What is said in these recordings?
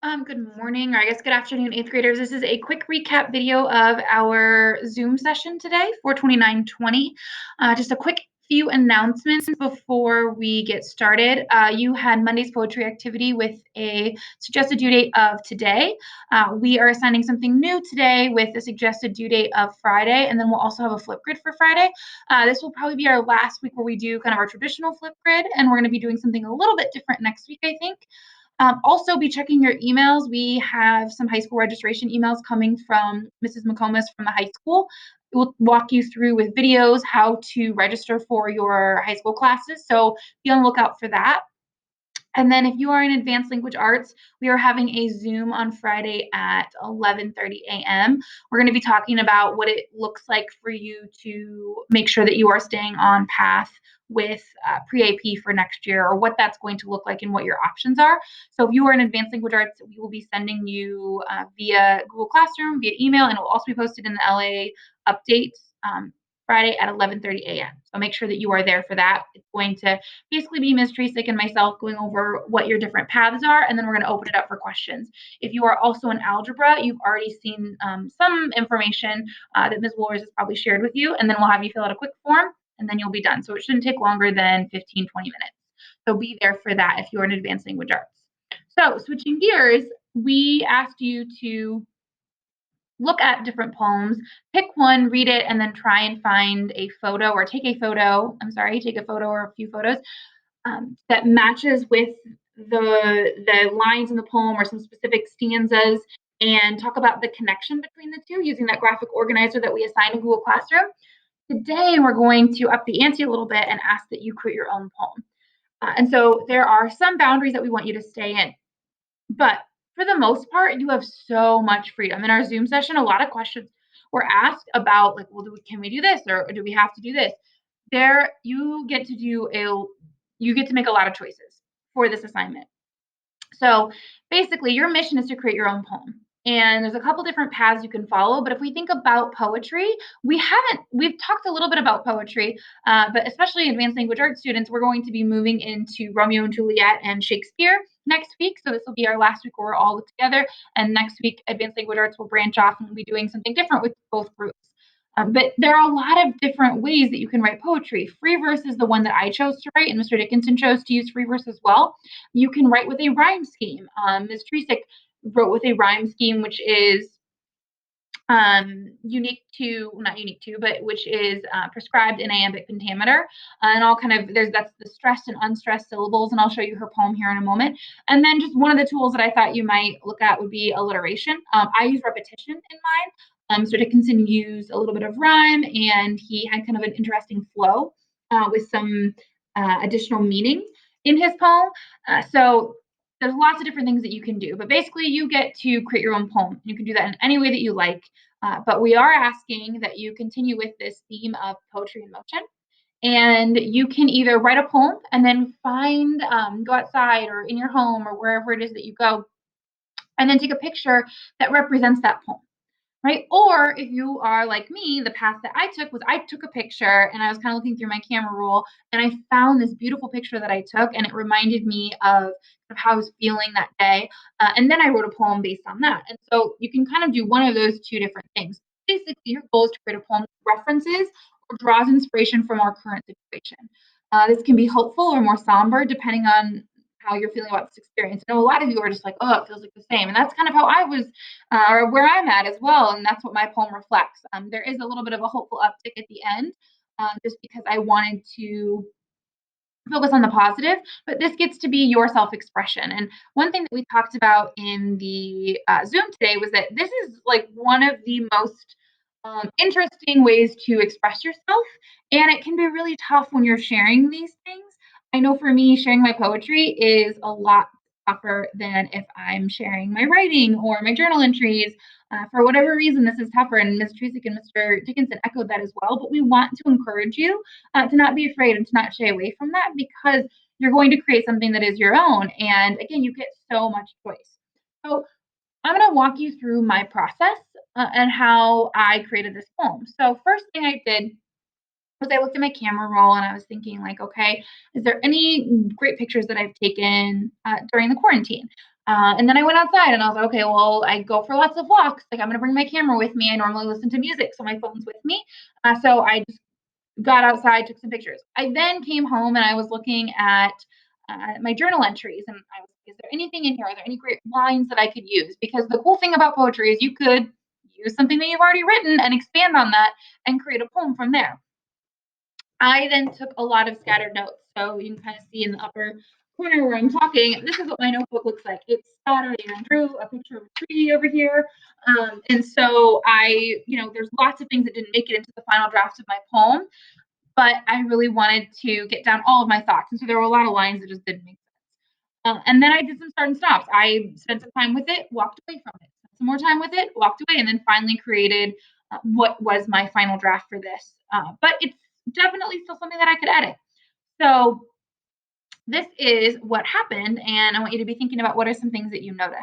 Good morning, or I guess good afternoon, eighth graders. This is a quick recap video of our Zoom session today for 2920. Just a quick few announcements before we get started. You had Monday's poetry activity with a suggested due date of today. We are assigning something new today with a suggested due date of Friday, and then we'll also have a Flipgrid for Friday. This will probably be our last week where we do kind of our traditional Flipgrid, and we're going to be doing something a little bit different next week, I think. Also, be checking your emails. We have some high school registration emails coming from Mrs. McComas from the high school. We'll walk you through with videos how to register for your high school classes. So be on the lookout for that. And then if you are in advanced language arts, we are having a Zoom on Friday at 11:30 a.m. We're going to be talking about what it looks like for you to make sure that you are staying on path with pre-AP for next year, or what that's going to look like and what your options are. So if you are in advanced language arts, we will be sending you via Google Classroom, via email, and it will also be posted in the LA updates Friday at 11:30 a.m. So make sure that you are there for that. It's going to basically be Ms. Tresick and myself going over what your different paths are, and then we're going to open it up for questions. If you are also in algebra, you've already seen some information that Ms. Woolers has probably shared with you, and then we'll have you fill out a quick form, and then you'll be done. So it shouldn't take longer than 15, 20 minutes. So be there for that if you're in advanced language arts. So switching gears, we asked you to look at different poems, pick one, read it, and then try and find a photo or take a photo. Take a photo or a few photos that matches with the lines in the poem or some specific stanzas, and talk about the connection between the two using that graphic organizer that we assigned in Google Classroom. Today, we're going to up the ante a little bit and ask that you create your own poem. And so there are some boundaries that we want you to stay in. But for the most part, you have so much freedom. In our Zoom session, a lot of questions were asked about, like, well, can we do this, or do we have to do this? There, you get to make a lot of choices for this assignment. So basically, your mission is to create your own poem. And there's a couple different paths you can follow. But if we think about poetry, we've talked a little bit about poetry, but especially advanced language arts students, we're going to be moving into Romeo and Juliet and Shakespeare next week. So this will be our last week where we're all together. And next week, advanced language arts will branch off and we'll be doing something different with both groups. But there are a lot of different ways that you can write poetry. Free verse is the one that I chose to write, and Mr. Dickinson chose to use free verse as well. You can write with a rhyme scheme. Ms. Tresick wrote with a rhyme scheme, which is not unique to, but which is prescribed in iambic pentameter. And all kind of, that's the stressed and unstressed syllables, and I'll show you her poem here in a moment. And then just one of the tools that I thought you might look at would be alliteration. I use repetition in mine. Mr. Dickinson used a little bit of rhyme, and he had kind of an interesting flow with some additional meaning in his poem. So there's lots of different things that you can do, but basically you get to create your own poem. You can do that in any way that you like, but we are asking that you continue with this theme of poetry in motion. And you can either write a poem and then go outside or in your home or wherever it is that you go, and then take a picture that represents that poem. Right? Or if you are like me, the path that I took was I took a picture and I was kind of looking through my camera roll, and I found this beautiful picture that I took, and it reminded me of how I was feeling that day. And then I wrote a poem based on that. And so you can kind of do one of those two different things. Basically, your goal is to create a poem that references or draws inspiration from our current situation. This can be hopeful or more somber depending on how you're feeling about this experience. I know a lot of you are just like, oh, it feels like the same. And that's kind of how I was, or where I'm at as well. And that's what my poem reflects. There is a little bit of a hopeful uptick at the end, just because I wanted to focus on the positive, but this gets to be your self-expression. And one thing that we talked about in the Zoom today was that this is like one of the most interesting ways to express yourself. And it can be really tough when you're sharing these things. I know for me, sharing my poetry is a lot tougher than if I'm sharing my writing or my journal entries. For whatever reason, this is tougher. And Ms. Tresick and Mr. Dickinson echoed that as well. But we want to encourage you to not be afraid and to not shy away from that, because you're going to create something that is your own. And again, you get so much choice. So I'm going to walk you through my process and how I created this poem. So first thing I did was I looked at my camera roll and I was thinking, like, okay, is there any great pictures that I've taken during the quarantine? And then I went outside and I was like, okay, well, I go for lots of walks. Like, I'm going to bring my camera with me. I normally listen to music, so my phone's with me. So I just got outside, took some pictures. I then came home and I was looking at my journal entries, and I was, is there anything in here? Are there any great lines that I could use? Because the cool thing about poetry is you could use something that you've already written and expand on that and create a poem from there. I then took a lot of scattered notes. So you can kind of see in the upper corner where I'm talking, this is what my notebook looks like. It's scattered, and I drew a picture of a tree over here. And so there's lots of things that didn't make it into the final draft of my poem, but I really wanted to get down all of my thoughts. And so there were a lot of lines that just didn't make sense. And then I did some start and stops. I spent some time with it, walked away from it, spent some more time with it, walked away, and then finally created what was my final draft for this. But it's definitely still something that I could edit. So this is what happened, and I want you to be thinking about what are some things that you notice.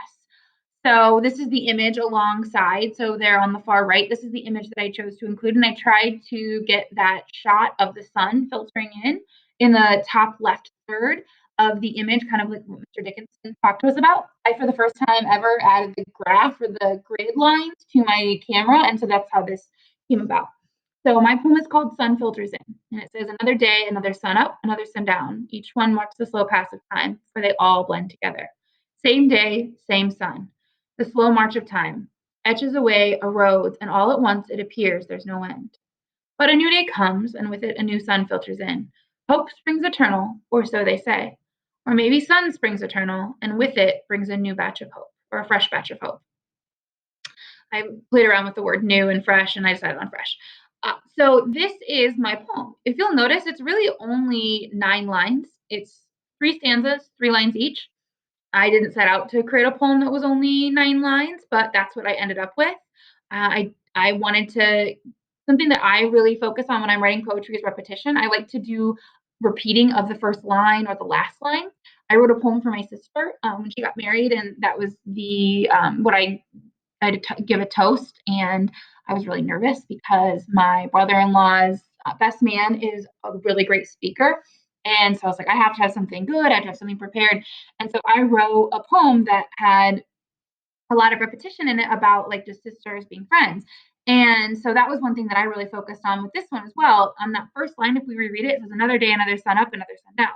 So this is the image alongside. So there on the far right, this is the image that I chose to include, and I tried to get that shot of the sun filtering in the top left third of the image, kind of like what Mr. Dickinson talked to us about. I, for the first time ever, added the graph or the grid lines to my camera, and so that's how this came about. So my poem is called Sun Filters In, and it says, another day, another sun up, another sun down. Each one marks the slow pass of time, for they all blend together. Same day, same sun. The slow march of time etches away, erodes, and all at once it appears there's no end. But a new day comes, and with it a new sun filters in. Hope springs eternal, or so they say. Or maybe sun springs eternal, and with it brings a new batch of hope, or a fresh batch of hope. I played around with the word new and fresh, and I decided on fresh. So this is my poem. If you'll notice, it's really only 9 lines. It's 3 stanzas, 3 lines each. I didn't set out to create a poem that was only 9 lines, but that's what I ended up with. I wanted to something that I really focus on when I'm writing poetry is repetition. I like to do repeating of the first line or the last line. I wrote a poem for my sister when she got married, and that was the what I had to give a toast, and I was really nervous because my brother-in-law's best man is a really great speaker. And so I was like, I have to have something good. I have to have something prepared. And so I wrote a poem that had a lot of repetition in it about like just sisters being friends. And so that was one thing that I really focused on with this one as well. On that first line, if we reread it, it says, another day, another sun up, another sun down.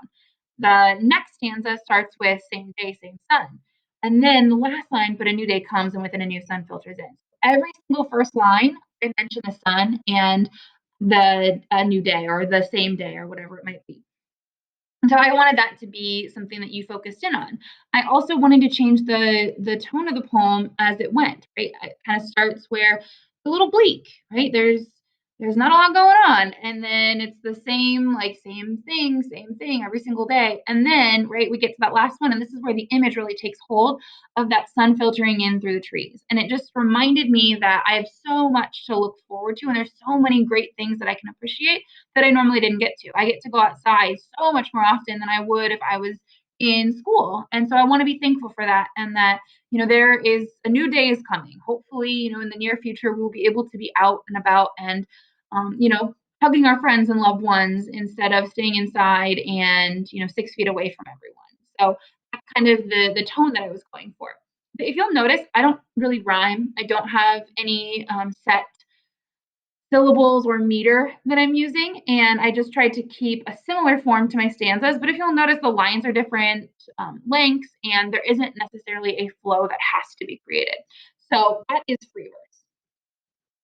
The next stanza starts with same day, same sun. And then the last line, but a new day comes, and within a new sun filters in. Every single first line, I mention the sun and the new day or the same day or whatever it might be. And so I wanted that to be something that you focused in on. I also wanted to change the tone of the poem as it went, right? It kind of starts where it's a little bleak, right? There's not a lot going on. And then it's the same, like same thing every single day. And then, right, we get to that last one, and this is where the image really takes hold of that sun filtering in through the trees. And it just reminded me that I have so much to look forward to, and there's so many great things that I can appreciate that I normally didn't get to. I get to go outside so much more often than I would if I was in school. And so I want to be thankful for that, and that, there is a new day is coming. Hopefully, in the near future, we'll be able to be out and about and, hugging our friends and loved ones instead of staying inside and, 6 feet away from everyone. So that's kind of the tone that I was going for. But if you'll notice, I don't really rhyme. I don't have any set syllables or meter that I'm using, and I just tried to keep a similar form to my stanzas. But if you'll notice, the lines are different lengths, and there isn't necessarily a flow that has to be created. So that is Freeverse.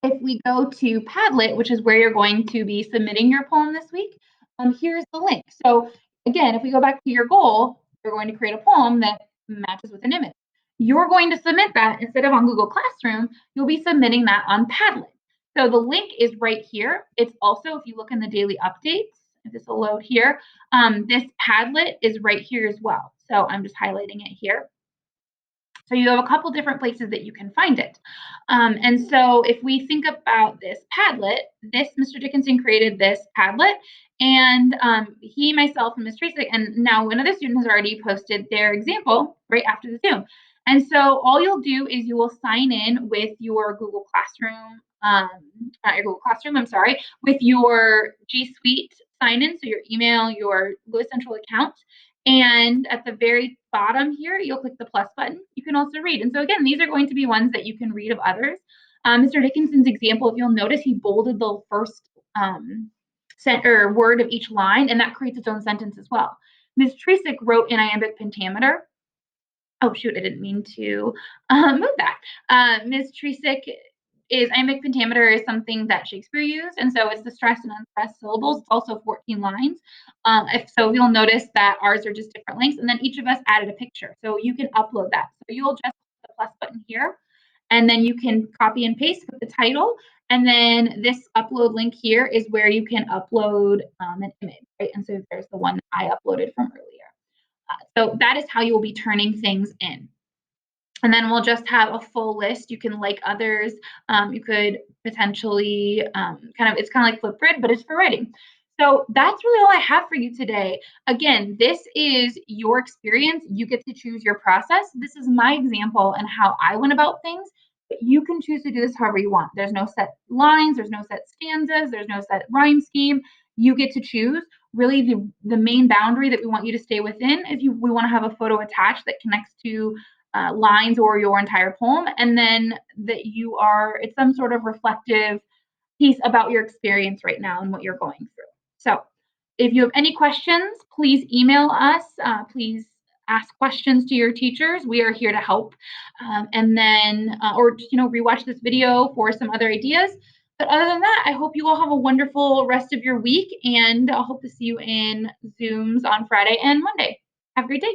If we go to Padlet, which is where you're going to be submitting your poem this week, here's the link. So again, if we go back to your goal, you're going to create a poem that matches with an image. You're going to submit that instead of on Google Classroom, you'll be submitting that on Padlet. So the link is right here. It's also, if you look in the daily updates, if this will load here, this Padlet is right here as well. So I'm just highlighting it here. So you have a couple different places that you can find it. And so if we think about this Padlet, Mr. Dickinson created this Padlet, and he, myself, and Ms. Tracy, and now another student has already posted their example right after the Zoom. And so all you'll do is you will sign in with your Google Classroom, not your Google Classroom, I'm sorry, with your G Suite sign in, so your email, your Lewis Central account, And at the very bottom here, you'll click the plus button. You can also read. And so again, these are going to be ones that you can read of others. Mr. Dickinson's example, if you'll notice, he bolded the first word of each line, and that creates its own sentence as well. Ms. Tresick wrote in iambic pentameter. Oh, shoot, I didn't mean to move that. Ms. Tresick is iambic pentameter is something that Shakespeare used, and so it's the stressed and unstressed syllables. It's also 14 lines. If you'll notice that ours are just different lengths, and then each of us added a picture, so you can upload that. So you'll just click the plus button here, and then you can copy and paste with the title, and then this upload link here is where you can upload an image, right? And so there's the one that I uploaded from earlier. So that is how you will be turning things in. And then we'll just have a full list. You can like others. You could potentially it's kind of like Flipgrid, but it's for writing. So that's really all I have for you today. Again, this is your experience. You get to choose your process. This is my example and how I went about things. But you can choose to do this however you want. There's no set lines. There's no set stanzas. There's no set rhyme scheme. You get to choose. Really, the main boundary that we want you to stay within is we want to have a photo attached that connects to lines or your entire poem, and then that it's some sort of reflective piece about your experience right now and what you're going through. So if you have any questions, please email us. Please ask questions to your teachers. We are here to help. And then, or rewatch this video for some other ideas. But other than that, I hope you all have a wonderful rest of your week, and I'll hope to see you in Zooms on Friday and Monday. Have a great day.